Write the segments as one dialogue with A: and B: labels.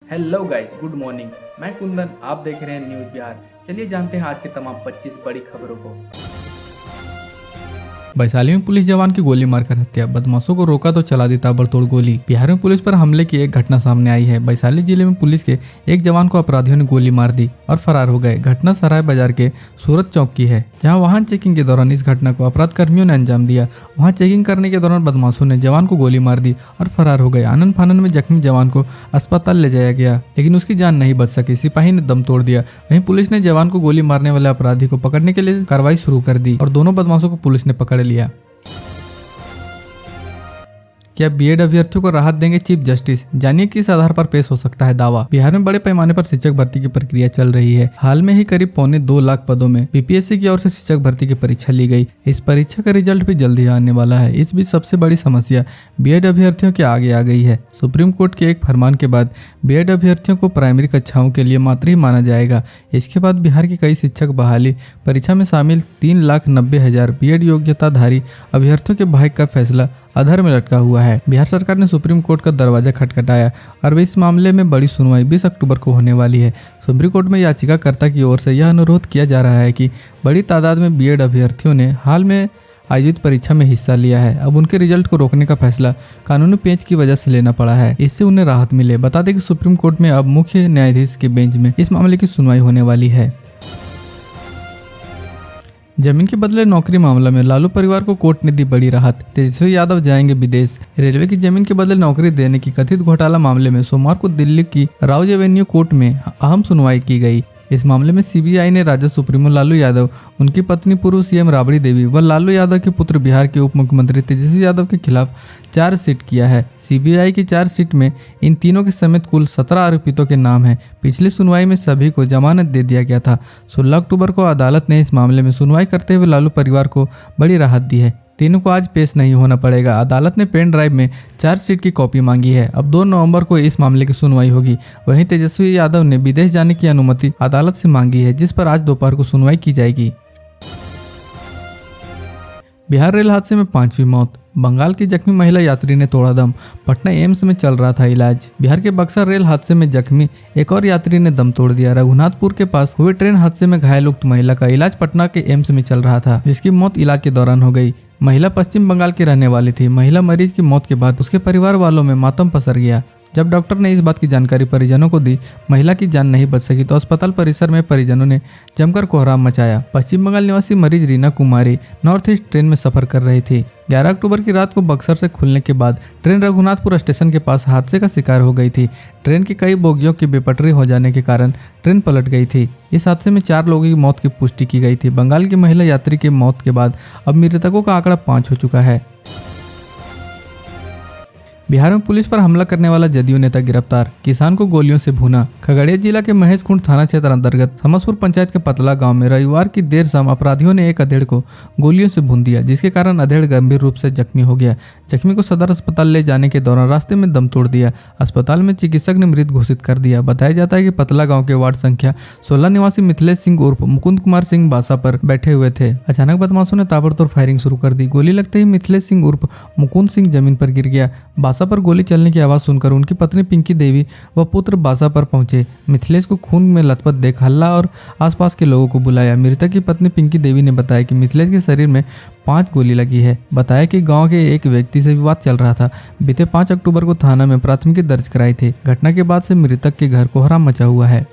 A: Hello guys, good morning. मैं कुंदन, आप देख रहे हैं न्यूज़ बिहार। चलिए जानते हैं आज की तमाम 25 बड़ी खबरों को।
B: वैशाली में पुलिस जवान की गोली मारकर हत्या, बदमाशों को रोका तो चला दी ताबड़तोड़ गोली। बिहार में पुलिस पर हमले की एक घटना सामने आई है। वैशाली जिले में पुलिस के एक जवान को अपराधियों ने गोली मार दी और फरार हो गए। घटना सराय बाजार के सूरत चौक की है, जहां वाहन चेकिंग के दौरान इस घटना को अपराध कर्मियों ने अंजाम दिया। वहां चेकिंग करने के दौरान बदमाशों ने जवान को गोली मार दी और फरार हो गए। आनन फानन में जख्मी जवान को अस्पताल ले जाया गया, लेकिन उसकी जान नहीं बच सकी। सिपाही ने दम तोड़ दिया। वहीं पुलिस ने जवान को गोली मारने वाले अपराधी को पकड़ने के लिए कार्रवाई शुरू कर दी और दोनों बदमाशों को पुलिस ने पकड़ लिया। क्या बीएड अभ्यर्थियों को राहत देंगे चीफ जस्टिस? जानिए किस आधार पर पेश हो सकता है दावा। बिहार में बड़े पैमाने पर शिक्षक भर्ती की प्रक्रिया चल रही है। हाल में ही करीब 2.25 लाख पदों में बीपीएससी की ओर से शिक्षक भर्ती की परीक्षा ली गई। इस परीक्षा का रिजल्ट भी जल्द ही आने वाला है। इस बीच सबसे बड़ी समस्या बीएड अभ्यर्थियों के आगे आ गई है। सुप्रीम कोर्ट के एक फरमान के बाद बीएड अभ्यर्थियों को प्राइमरी कक्षाओं के लिए मात्र ही माना जाएगा। इसके बाद बिहार के कई शिक्षक बहाली परीक्षा में शामिल 3,90,000 बीएड योग्यताधारी अभ्यर्थियों के भाग्य का फैसला अधर में लटका हुआ है। बिहार सरकार ने सुप्रीम कोर्ट का दरवाजा खटखटाया और इस मामले में बड़ी सुनवाई 20 अक्टूबर को होने वाली है। सुप्रीम कोर्ट में याचिकाकर्ता की ओर से यह अनुरोध किया जा रहा है कि बड़ी तादाद में बीएड अभ्यर्थियों ने हाल में आयोजित परीक्षा में हिस्सा लिया है। अब उनके रिजल्ट को रोकने का फैसला कानूनी पेंच की वजह से लेना पड़ा है। इससे उन्हें राहत मिले। बता दें कि सुप्रीम कोर्ट में अब मुख्य न्यायाधीश के बेंच में इस मामले की सुनवाई होने वाली है। जमीन के बदले नौकरी मामला में लालू परिवार को कोर्ट ने दी बड़ी राहत। तेजस्वी यादव जाएंगे विदेश। रेलवे की जमीन के बदले नौकरी देने की कथित घोटाला मामले में सोमवार को दिल्ली की राउज एवेन्यू कोर्ट में अहम सुनवाई की गई। इस मामले में सीबीआई ने राजद सुप्रीमो लालू यादव, उनकी पत्नी पूर्व सीएम राबड़ी देवी व लालू यादव के पुत्र बिहार के उप मुख्यमंत्री तेजस्वी यादव के खिलाफ चार्जशीट किया है। सीबीआई की चार्जशीट में इन तीनों के समेत कुल 17 आरोपितों के नाम हैं। पिछली सुनवाई में सभी को जमानत दे दिया गया था। 16 अक्टूबर को अदालत ने इस मामले में सुनवाई करते हुए लालू परिवार को बड़ी राहत दी है। तीनों को आज पेश नहीं होना पड़ेगा। अदालत ने पेन ड्राइव में चार्जशीट की कॉपी मांगी है। अब 2 नवंबर को इस मामले की सुनवाई होगी। वहीं तेजस्वी यादव ने विदेश जाने की अनुमति अदालत से मांगी है, जिस पर आज दोपहर को सुनवाई की जाएगी। बिहार रेल हादसे में 5वीं मौत। बंगाल की जख्मी महिला यात्री ने तोड़ा दम। पटना एम्स में चल रहा था इलाज। बिहार के बक्सर रेल हादसे में जख्मी एक और यात्री ने दम तोड़ दिया। रघुनाथपुर के पास हुए ट्रेन हादसे में घायल उक्त महिला का इलाज पटना के एम्स में चल रहा था, जिसकी मौत इलाज के दौरान हो गई। महिला पश्चिम बंगाल की रहने वाली थी। महिला मरीज की मौत के बाद उसके परिवार वालों में मातम पसर गया। जब डॉक्टर ने इस बात की जानकारी परिजनों को दी, महिला की जान नहीं बच सकी तो अस्पताल परिसर में परिजनों ने जमकर कोहराम मचाया। पश्चिम बंगाल निवासी मरीज रीना कुमारी नॉर्थ ईस्ट ट्रेन में सफर कर रही थी। 11 अक्टूबर की रात को बक्सर से खुलने के बाद ट्रेन रघुनाथपुर स्टेशन के पास हादसे का शिकार हो गई थी। ट्रेन की कई बोगियों की बेपटरी हो जाने के कारण ट्रेन पलट गई थी। इस हादसे में 4 लोगों की मौत की पुष्टि की गई थी। बंगाल की महिला यात्री की मौत के बाद अब मृतकों का आंकड़ा 5 हो चुका है। बिहार में पुलिस पर हमला करने वाला जदयू नेता गिरफ्तार। किसान को गोलियों से भूना। खगड़िया जिला के महेशखुंड थाना क्षेत्र अंतर्गत समसपुर पंचायत के पतला गांव में रविवार की देर शाम अपराधियों ने एक अधेड़ को गोलियों से भून दिया, जिसके कारण अधेड़ गंभीर रूप से जख्मी हो गया। जख्मी को सदर अस्पताल ले जाने के दौरान रास्ते में दम तोड़ दिया। अस्पताल में चिकित्सक ने मृत घोषित कर दिया। बताया जाता है कि पतला गाँव के वार्ड संख्या 16 निवासी मिथिलेश सिंह उर्फ मुकुंद कुमार सिंह बासा पर बैठे हुए थे। अचानक बदमाशों ने ताबड़तोड़ फायरिंग शुरू कर दी। गोली लगते ही मिथिलेश सिंह उर्फ मुकुंद सिंह जमीन पर गिर गया। बासा पर गोली चलने की आवाज सुनकर उनकी पत्नी पिंकी देवी व पुत्र बासा पर पहुंचे। मिथिलेश को खून में लथपथ देख हल्ला और आसपास के लोगों को बुलाया। मृतक की पत्नी पिंकी देवी ने बताया कि मिथिलेश के शरीर में 5 गोली लगी है। बताया कि गांव के एक व्यक्ति से विवाद चल रहा था। बीते 5 अक्टूबर को थाना में प्राथमिकी दर्ज कराई थी। घटना के बाद से मृतक के घर कोहराम मचा हुआ है।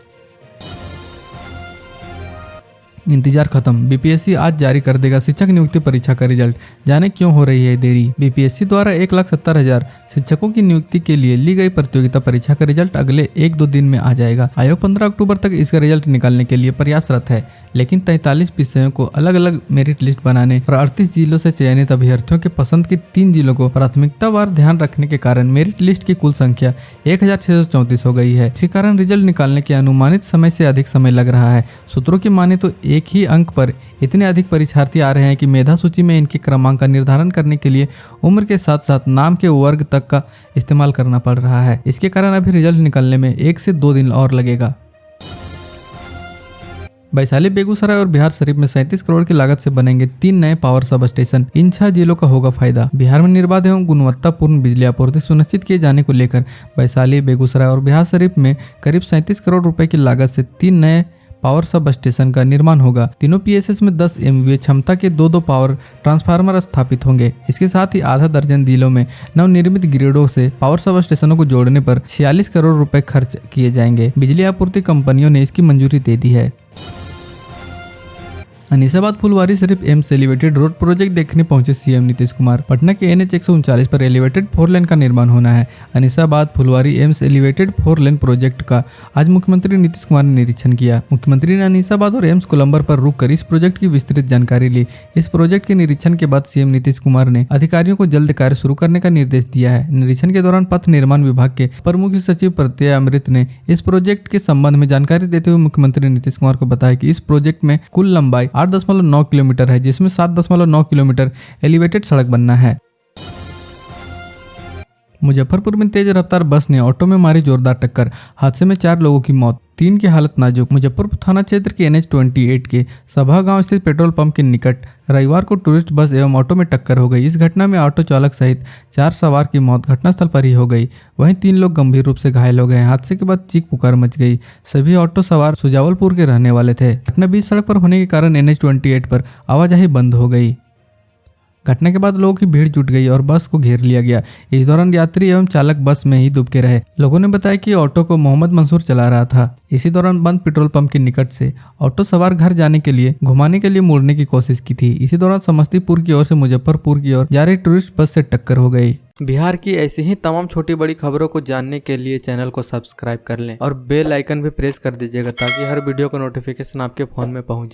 B: इंतजार खत्म। बीपीएससी आज जारी कर देगा शिक्षक नियुक्ति परीक्षा का रिजल्ट। जाने क्यों हो रही है देरी। बीपीएससी द्वारा 1,70,000 शिक्षकों की नियुक्ति के लिए ली गई प्रतियोगिता परीक्षा का रिजल्ट अगले 1-2 दिन में आ जाएगा। आयोग 15 अक्टूबर तक इसका रिजल्ट निकालने के लिए प्रयासरत है, लेकिन 43 विषयों को अलग अलग मेरिट लिस्ट बनाने और 38 जिलों से चयनित अभ्यर्थियों के पसंद के 3 जिलों को प्राथमिकतावार ध्यान रखने के कारण मेरिट लिस्ट की कुल संख्या 1,634 हो गई है। इसी कारण रिजल्ट निकालने के अनुमानित समय से अधिक समय लग रहा है। सूत्रों की माने तो एक ही अंक पर इतने अधिक परीक्षार्थी आ रहे हैं कि मेधा सूची में इनके क्रमांक का निर्धारण करने के लिए उम्र के साथ साथ नाम के वर्ग तक का इस्तेमाल करना पड़ रहा है। इसके कारण अभी रिजल्ट निकलने में 1 से 2 दिन और लगेगा। वैशाली, बेगूसराय और बिहार शरीफ में 37 करोड़ की लागत से बनेंगे 3 नए पावर सब स्टेशन। इन 6 जिलों का होगा फायदा। बिहार में निर्बाध एवं गुणवत्तापूर्ण बिजली आपूर्ति सुनिश्चित किए जाने को लेकर वैशाली, बेगूसराय और बिहार शरीफ में करीब 37 करोड़ रुपए की लागत से 3 नए पावर सब स्टेशन का निर्माण होगा। तीनों पीएसएस में 10 MVA क्षमता के 2 पावर ट्रांसफार्मर स्थापित होंगे। इसके साथ ही आधा दर्जन जिलों में नवनिर्मित ग्रिडों से पावर सब स्टेशनों को जोड़ने पर 46 करोड़ रुपए खर्च किए जाएंगे। बिजली आपूर्ति कंपनियों ने इसकी मंजूरी दे दी है। Anisabad Phulwari Sharif AIIMS elevated road project देखने पहुंचे सीएम नीतीश कुमार। पटना के NH 139 पर एलिवेटेड 4 लेन का निर्माण होना है। अनीसाबाद फुलवारी एम्स एलिवेटेड 4 लेन प्रोजेक्ट का आज मुख्यमंत्री नीतीश कुमार ने निरीक्षण किया। मुख्यमंत्री ने अनीसाबाद और एम्स कोलंबर पर रुककर इस प्रोजेक्ट की विस्तृत जानकारी ली। इस प्रोजेक्ट के निरीक्षण के बाद सीएम नीतीश कुमार ने अधिकारियों को जल्द कार्य शुरू करने का निर्देश दिया है। निरीक्षण के दौरान पथ निर्माण विभाग के अपर मुख्य सचिव प्रत्यय अमृत ने इस प्रोजेक्ट के संबंध में जानकारी देते हुए मुख्यमंत्री नीतीश कुमार को बताया कि इस प्रोजेक्ट में कुल लंबाई 8.9 किलोमीटर है, जिसमें 7.9 किलोमीटर एलिवेटेड सड़क बनना है। मुजफ्फरपुर में तेज रफ्तार बस ने ऑटो में मारी जोरदार टक्कर। हादसे में 4 लोगों की मौत, 3 की हालत नाजुक। मुजफ्फरपुर थाना क्षेत्र के NH 28 के सभा गांव स्थित पेट्रोल पंप के निकट रविवार को टूरिस्ट बस एवं ऑटो में टक्कर हो गई। इस घटना में ऑटो चालक सहित 4 सवार की मौत घटनास्थल पर ही हो गई। वहीं 3 लोग गंभीर रूप से घायल हो गए। हादसे के बाद चीख पुकार मच गई। सभी ऑटो सवार सुजावलपुर के रहने वाले थे। घटना बीच सड़क पर होने के कारण NH 28 पर आवाजाही बंद हो गई। घटना के बाद लोगों की भीड़ जुट गई और बस को घेर लिया गया। इस दौरान यात्री एवं चालक बस में ही दुबके रहे। लोगों ने बताया कि ऑटो को मोहम्मद मंसूर चला रहा था। इसी दौरान बंद पेट्रोल पंप के निकट से ऑटो सवार घर जाने के लिए घुमाने के लिए मुड़ने की कोशिश की थी। इसी दौरान समस्तीपुर की ओर से मुजफ्फरपुर की ओर जा रही टूरिस्ट बस से टक्कर हो गई। बिहार की ऐसी ही तमाम छोटी बड़ी खबरों को जानने के लिए चैनल को सब्सक्राइब कर लें और बेल आइकन भी प्रेस कर दीजिएगा ताकि हर वीडियो का नोटिफिकेशन आपके फोन में पहुंच जाए।